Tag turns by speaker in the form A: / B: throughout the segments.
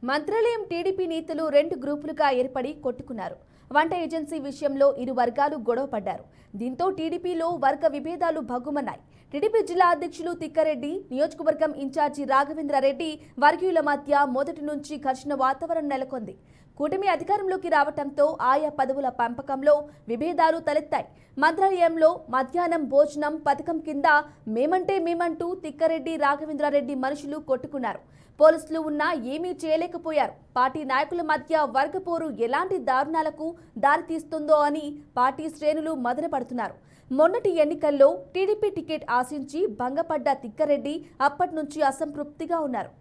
A: Mantralayam TDP నేతలు రెండు గ్రూపులుగా ఏర్పడి కొట్టుకున్నారు. వంట ఏజెన్సీ విషయంలో ఇరు వర్గాలు గొడవపడ్డారు. దీంతో టీడీపీలో వర్గ విభేదాలు భగ్గుమన్నాయి. టీడీపీ జిల్లా అధ్యక్షులు తిక్కారెడ్డి, నియోజకవర్గం ఇన్ఛార్జి రాఘవేంద్రారెడ్డి వర్గీయుల మధ్య మొదటి నుంచి ఘర్షణ వాతావరణం నెలకొంది. కూటమి అధికారంలోకి రావడంతో ఆయా పదవుల పంపకంలో విభేదాలు తలెత్తాయి. మంత్రాలయంలో మధ్యాహ్నం భోజనం పథకం కింద మేమంటే మేమంటూ తిక్కారెడ్డి, రాఘవేంద్రారెడ్డి మనుషులు కొట్టుకున్నారు. పోలీసులు ఉన్నా ఏమీ చేయలేకపోయారు. పార్టీ నాయకుల మధ్య వర్గపోరు ఎలాంటి దారుణాలకు దారితీస్తుందో అని పార్టీ శ్రేణులు మదనపడుతున్నారు. మొన్నటి ఎన్నికల్లో టీడీపీ టికెట్ ఆశించి భంగపడ్డ తిక్కారెడ్డి అప్పటి నుంచి అసంతృప్తిగా ఉన్నారు.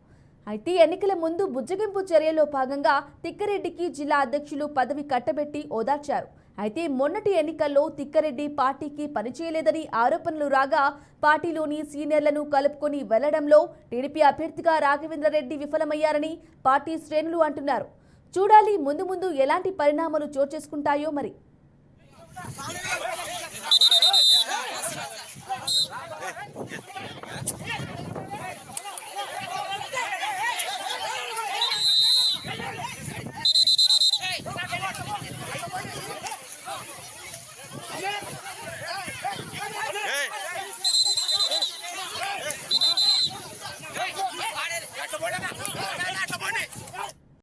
A: అయితే ఎన్నికల ముందు బుజ్జగింపు చర్యలో భాగంగా తిక్కారెడ్డికి జిల్లా అధ్యక్షులు పదవి కట్టబెట్టి ఓదార్చారు. అయితే మొన్నటి ఎన్నికల్లో తిక్కారెడ్డి పార్టీకి పనిచేయలేదని ఆరోపణలు రాగా పార్టీలోని సీనియర్లను కలుపుకొని వెళ్లడంలో టీడీపీ అభ్యర్థిగా రాఘవేంద్రారెడ్డి విఫలమయ్యారని పార్టీ శ్రేణులు అంటున్నారు. చూడాలి ముందు ముందు ఎలాంటి పరిణామాలు చోటు చేసుకుంటాయో మరి.